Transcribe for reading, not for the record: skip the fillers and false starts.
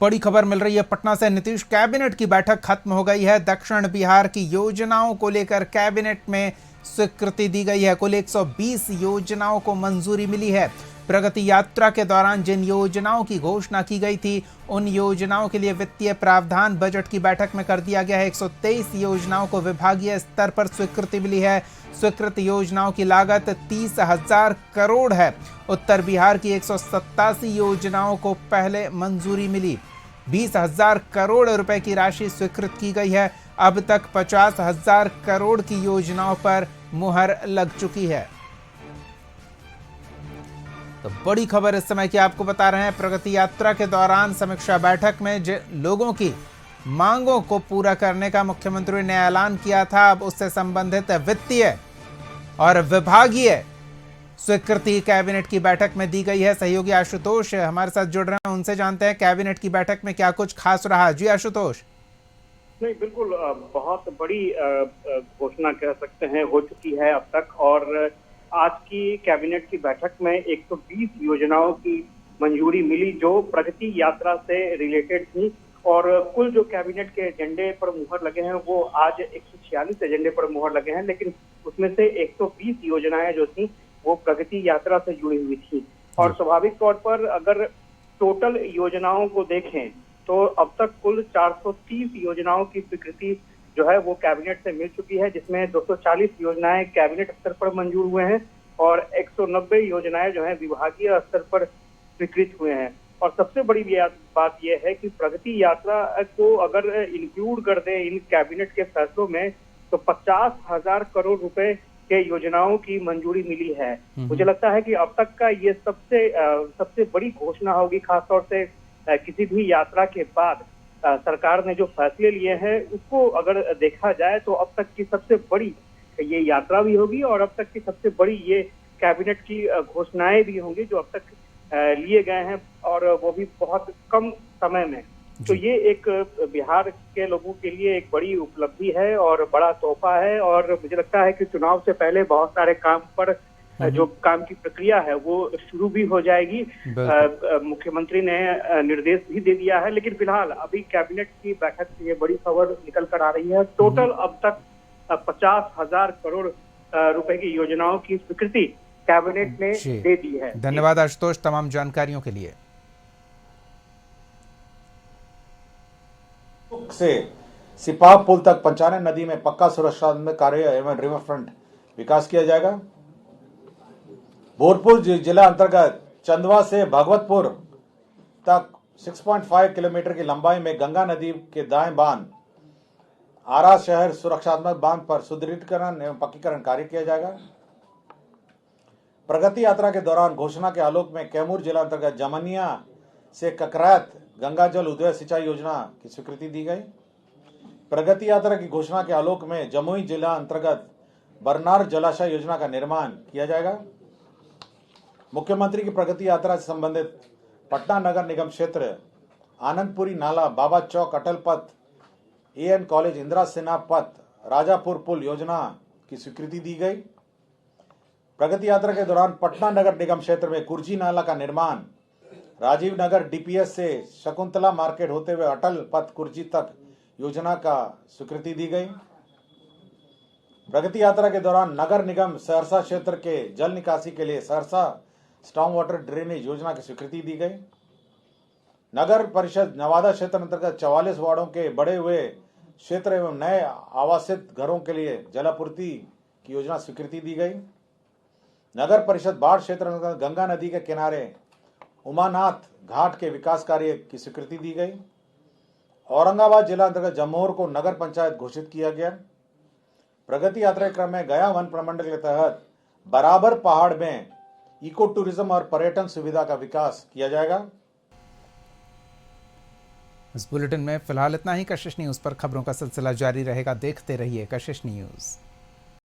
बड़ी खबर मिल रही है पटना से। नीतीश कैबिनेट की बैठक खत्म हो गई है। दक्षिण बिहार की योजनाओं को लेकर कैबिनेट में स्वीकृति दी गई है। कुल 120 योजनाओं को मंजूरी मिली है। प्रगति यात्रा के दौरान जिन योजनाओं की घोषणा की गई थी उन योजनाओं के लिए वित्तीय प्रावधान बजट की बैठक में कर दिया गया है। 123 योजनाओं को विभागीय स्तर पर स्वीकृति मिली है। स्वीकृत योजनाओं की लागत 30,000 करोड़ है। उत्तर बिहार की 187 योजनाओं को पहले मंजूरी मिली। 20,000 करोड़ रुपए की राशि स्वीकृत की गई है। अब तक 50,000 करोड़ की योजनाओं पर मुहर लग चुकी है। तो बड़ी खबर इस समय की आपको बता रहे हैं। प्रगति यात्रा के दौरान समीक्षा बैठक में लोगों की मांगों को पूरा करने का मुख्यमंत्री ने ऐलान किया था। अब उससे संबंधित वित्तीय और विभागीय स्वीकृति कैबिनेट की बैठक में दी गई है। सहयोगी आशुतोष हमारे साथ जुड़ रहे हैं, उनसे जानते हैं कैबिनेट की बैठक में क्या कुछ खास रहा। जी आशुतोष। नहीं, बिल्कुल बहुत बड़ी घोषणा कह सकते हैं हो चुकी है अब तक। और आज की कैबिनेट की बैठक में 120 योजनाओं की मंजूरी मिली जो प्रगति यात्रा से रिलेटेड थी। और कुल जो कैबिनेट के एजेंडे पर मुहर लगे हैं वो आज 146 एजेंडे पर मुहर लगे हैं, लेकिन उसमें से 120 योजनाएं जो थी वो प्रगति यात्रा से जुड़ी हुई थी। और स्वाभाविक तौर पर अगर टोटल योजनाओं को देखें तो अब तक कुल 430 योजनाओं की स्वीकृति जो है वो कैबिनेट से मिल चुकी है, जिसमें 240 योजनाएं कैबिनेट स्तर पर मंजूर हुए हैं और 190 योजनाएं जो है विभागीय स्तर पर स्वीकृत हुए हैं। और सबसे बड़ी बात यह है कि प्रगति यात्रा को अगर इंक्लूड कर दें इन कैबिनेट के फैसलों में तो 50,000 करोड़ रुपए के योजनाओं की मंजूरी मिली है। मुझे लगता है कि अब तक का ये सबसे बड़ी घोषणा होगी, खासतौर से किसी भी यात्रा के बाद सरकार ने जो फैसले लिए हैं उसको अगर देखा जाए तो अब तक की सबसे बड़ी ये यात्रा भी होगी और अब तक की सबसे बड़ी ये कैबिनेट की घोषणाएं भी होंगी जो अब तक लिए गए हैं, और वो भी बहुत कम समय में। तो ये एक बिहार के लोगों के लिए एक बड़ी उपलब्धि है और बड़ा तोहफा है। और मुझे लगता है कि चुनाव से पहले बहुत सारे काम पर जो काम की प्रक्रिया है वो शुरू भी हो जाएगी। मुख्यमंत्री ने निर्देश भी दे दिया है, लेकिन फिलहाल अभी कैबिनेट की बैठक से ये बड़ी खबर निकल कर आ रही है। टोटल अब तक 50,000 करोड़ रुपए की योजनाओं की स्वीकृति कैबिनेट ने दे दी है। धन्यवाद आशुतोष तमाम जानकारियों के लिए। से सिपाह पुल तक पंचानन नदी में पक्का सुरक्षा कार्य एवं रिवर फ्रंट विकास किया जाएगा। भोजपुर जिला अंतर्गत चंदवा से भगवतपुर तक 6.5 किलोमीटर की लंबाई में गंगा नदी के दाएं बांध आरा शहर सुरक्षात्मक बांध पर सुदृढ़ीकरण एवं पक्कीकरण कार्य किया जाएगा। प्रगति यात्रा के दौरान घोषणा के आलोक में कैमूर जिला अंतर्गत जमनिया से ककरात गंगा जल उद्वय सिंचाई योजना की स्वीकृति दी गई। प्रगति यात्रा की घोषणा के आलोक में जमुई जिला अंतर्गत बरनार जलाशय योजना का निर्माण किया जाएगा। मुख्यमंत्री की प्रगति यात्रा से संबंधित पटना नगर निगम क्षेत्र आनंदपुरी नाला बाबा चौक अटल पथ एएन कॉलेज इंदिरा सिन्हा पथ राजापुर पुल योजना की स्वीकृति दी गई। प्रगति यात्रा के दौरान पटना नगर निगम क्षेत्र में कुर्जी नाला का निर्माण राजीव नगर डीपीएस से शकुंतला मार्केट होते हुए अटल पथ कुर्जी तक योजना का स्वीकृति दी गई। प्रगति यात्रा के दौरान नगर निगम सहरसा क्षेत्र के जल निकासी के लिए सहरसा स्टॉर्म वाटर ड्रेनेज योजना की स्वीकृति दी गई। नगर परिषद नवादा क्षेत्र अंतर्गत 44 वार्डों के बढ़े हुए क्षेत्र एवं नए आवासित घरों के लिए जलापूर्ति की योजना स्वीकृति दी गई। नगर परिषद बाढ़ क्षेत्र अंतर्गत गंगा नदी के किनारे उमानाथ घाट के विकास कार्य की स्वीकृति दी गई। औरंगाबाद जिला अंतर्गत जमोर को नगर पंचायत घोषित किया गया। प्रगति यात्रा के क्रम में गया वन प्रमंडल के तहत बराबर पहाड़ में इको टूरिज्म और पर्यटन सुविधा का विकास किया जाएगा। इस बुलेटिन में फिलहाल इतना ही। कशिश न्यूज पर खबरों का सिलसिला जारी रहेगा। देखते रहिए कशिश न्यूज।